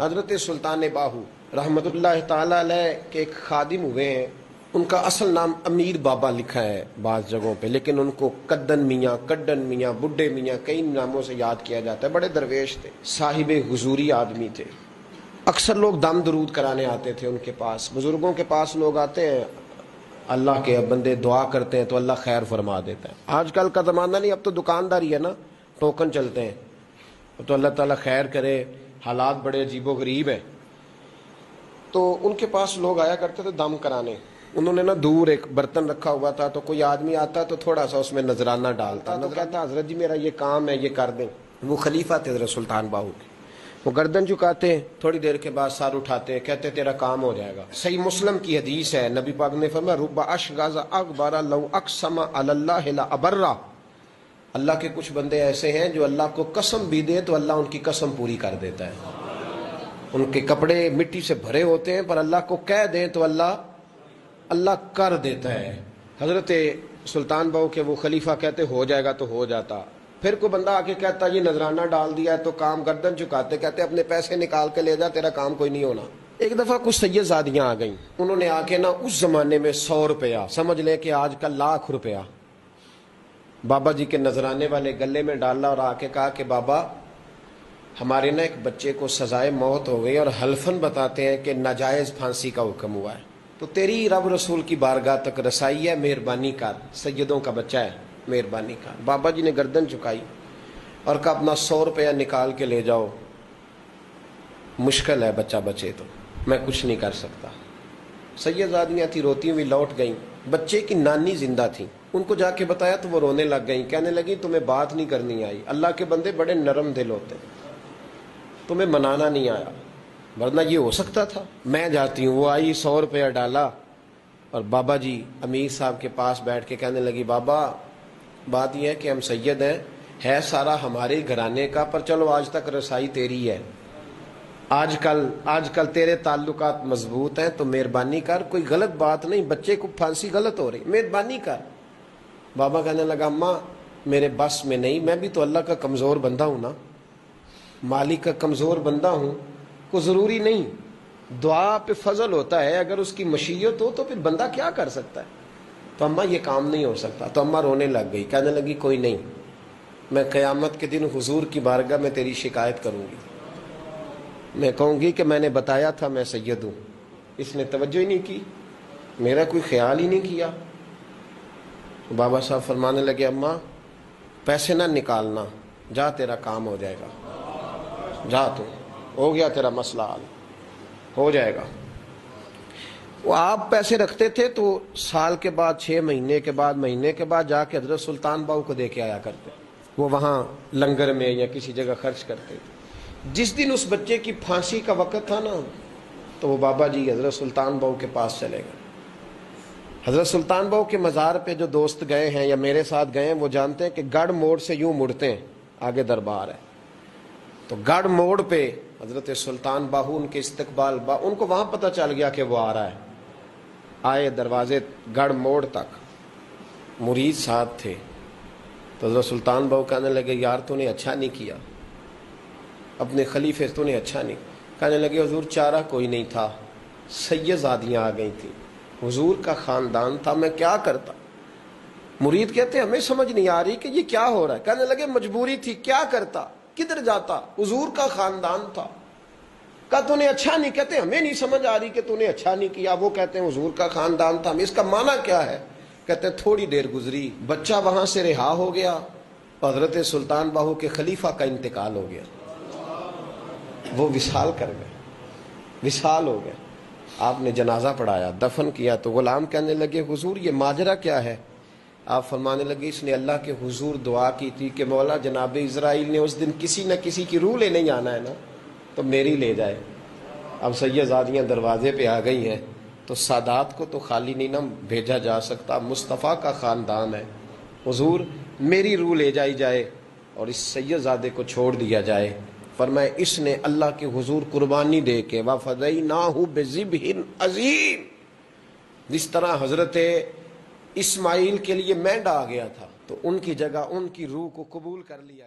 حضرت سلطان باہو رحمت اللہ تعالیٰ علیہ کے ایک خادم ہوئے ہیں، ان کا اصل نام امیر بابا لکھا ہے بعض جگہوں پہ، لیکن ان کو کدن میاں، کڈن میاں، بڈھے میاں کئی ناموں سے یاد کیا جاتا ہے۔ بڑے درویش تھے، صاحب حضوری آدمی تھے۔ اکثر لوگ دم درود کرانے آتے تھے ان کے پاس۔ بزرگوں کے پاس لوگ آتے ہیں، اللہ کے بندے دعا کرتے ہیں تو اللہ خیر فرما دیتا ہے۔ آج کل کا زمانہ نہیں، اب تو دکانداری ہے نا، ٹوکن چلتے ہیں، تو اللہ تعالیٰ خیر کرے، حالات بڑے عجیب و غریب ہیں۔ تو ان کے پاس لوگ آیا کرتے تھے دم کرانے۔ انہوں نے نا دور ایک برتن رکھا ہوا تھا، تو کوئی آدمی آتا تو تھوڑا سا اس میں نذرانہ ڈالتا، تو کہتا حضرت جی میرا یہ کام ہے، یہ کر دیں۔ وہ خلیفہ تھے حضرت سلطان باہو کے، وہ گردن جھکاتے ہیں، تھوڑی دیر کے بعد سر اٹھاتے ہیں، کہتے تیرا کام ہو جائے گا۔ صحیح مسلم کی حدیث ہے، نبی پاک نے فرمایا رب اشغاز اکبر لو اقسم علی اللہ لابرہ۔ اللہ کے کچھ بندے ایسے ہیں جو اللہ کو قسم بھی دے تو اللہ ان کی قسم پوری کر دیتا ہے۔ ان کے کپڑے مٹی سے بھرے ہوتے ہیں، پر اللہ کو کہہ دیں تو اللہ کر دیتا ہے۔ حضرت سلطان باہو کے وہ خلیفہ کہتے ہو جائے گا تو ہو جاتا۔ پھر کوئی بندہ آ کے کہتا یہ نذرانہ ڈال دیا ہے تو کام، گردن جھکاتے کہتے اپنے پیسے نکال کے لے جا، تیرا کام کوئی نہیں ہونا۔ ایک دفعہ کچھ سید زادیاں آ گئیں، انہوں نے آ کے نا اس زمانے میں 100 روپیہ، سمجھ لیں کہ آج کل لاکھ روپیہ، بابا جی کے نذرانے والے گلے میں ڈالا اور آ کے کہا کہ بابا ہمارے نا ایک بچے کو سزائے موت ہو گئی اور حلفاً بتاتے ہیں کہ ناجائز پھانسی کا حکم ہوا ہے، تو تیری رب رسول کی بارگاہ تک رسائی ہے، مہربانی کر، سیدوں کا بچہ ہے، مہربانی کر۔ بابا جی نے گردن جھکائی اور کہا اپنا 100 روپیہ نکال کے لے جاؤ، مشکل ہے بچہ بچے تو میں کچھ نہیں کر سکتا۔ سید زادیاں تھی، روتی ہوئی لوٹ گئیں۔ بچے کی نانی زندہ تھی، ان کو جا کے بتایا تو وہ رونے لگ گئیں، کہنے لگی تمہیں بات نہیں کرنی آئی، اللہ کے بندے بڑے نرم دل ہوتے ہیں، تمہیں منانا نہیں آیا، ورنہ یہ ہو سکتا تھا۔ میں جاتی ہوں۔ وہ آئی، 100 روپیہ ڈالا اور بابا جی امیر صاحب کے پاس بیٹھ کے کہنے لگی بابا بات یہ ہے کہ ہم سید ہیں، ہے سارا ہمارے گھرانے کا، پر چلو آج تک رسائی تیری ہے، آج کل تیرے تعلقات مضبوط ہیں تو مہربانی کر، کوئی غلط بات نہیں، بچے کو پھانسی غلط ہو رہی، مہربانی کر۔ بابا کہنے لگا اماں میرے بس میں نہیں، میں بھی تو اللہ کا کمزور بندہ ہوں نا، مالک کا کمزور بندہ ہوں، کو ضروری نہیں، دعا پہ فضل ہوتا ہے، اگر اس کی مشیت ہو تو پھر بندہ کیا کر سکتا ہے۔ تو اماں یہ کام نہیں ہو سکتا، تو اماں رونے لگ گئی، کہنے لگی کوئی نہیں، میں قیامت کے دن حضور کی بارگاہ میں تیری شکایت کروں گی، میں کہوں گی کہ میں نے بتایا تھا میں سید ہوں، اس نے توجہ ہی نہیں کی، میرا کوئی خیال ہی نہیں کیا۔ بابا صاحب فرمانے لگے اماں پیسے نہ نکالنا، جا تیرا کام ہو جائے گا، جا تو ہو گیا تیرا مسئلہ حل، ہو جائے گا۔ وہ آپ پیسے رکھتے تھے تو سال کے بعد، 6 مہینے کے بعد، مہینے کے بعد جا کے حضرت سلطان باہو کو دے کے آیا کرتے، وہ وہاں لنگر میں یا کسی جگہ خرچ کرتے تھے۔ جس دن اس بچے کی پھانسی کا وقت تھا نا، تو وہ بابا جی حضرت سلطان باہو کے پاس چلے گئے۔ حضرت سلطان باہو کے مزار پہ جو دوست گئے ہیں یا میرے ساتھ گئے ہیں وہ جانتے ہیں کہ گڑھ موڑ سے یوں مڑتے ہیں، آگے دربار ہے، تو گڑھ موڑ پہ حضرت سلطان باہو ان کے استقبال، ان کو وہاں پتہ چل گیا کہ وہ آ رہا ہے، آئے دروازے گڑھ موڑ تک، مرید ساتھ تھے، تو حضرت سلطان باہو کہنے لگے یار تو نے اچھا نہیں کیا، اپنے خلیفے تو نے اچھا نہیں۔ کہنے لگے حضور چارہ کوئی نہیں تھا، سید زادیاں آ گئی تھیں، حضور کا خاندان تھا، میں کیا کرتا۔ مرید کہتے ہمیں سمجھ نہیں آ رہی کہ یہ کیا ہو رہا ہے۔ کہنے لگے مجبوری تھی، کیا کرتا، کدھر جاتا، حضور کا خاندان تھا۔ کہا تو نے اچھا نہیں، کہتے ہمیں نہیں سمجھ آ رہی کہ تو نے اچھا نہیں کیا، وہ کہتے ہیں حضور کا خاندان تھا، اس کا معنی کیا ہے؟ کہتے ہیں تھوڑی دیر گزری، بچہ وہاں سے رہا ہو گیا، حضرت سلطان باہو کے خلیفہ کا انتقال ہو گیا، وہ وصال کر گئے، وصال ہو گئے۔ آپ نے جنازہ پڑھایا، دفن کیا، تو غلام کہنے لگے حضور یہ ماجرا کیا ہے؟ آپ فرمانے لگے اس نے اللہ کے حضور دعا کی تھی کہ مولا جناب اسرائیل نے اس دن کسی نہ کسی کی روح لے نہیں آنا ہے نا، تو میری لے جائے۔ اب سید زادیاں دروازے پہ آ گئی ہیں، تو سادات کو تو خالی نہیں نہ بھیجا جا سکتا، مصطفیٰ کا خاندان ہے، حضور میری روح لے جائی جائے اور اس سید زادے کو چھوڑ دیا جائے۔ فرمایا اس نے اللہ کے حضور قربانی دے کے وَفَدَيْنَاهُ بِذِبْحٍ عَظِيمٍ، جس طرح حضرت اسماعیل کے لیے مینڈا آ گیا تھا تو ان کی جگہ ان کی روح کو قبول کر لیا۔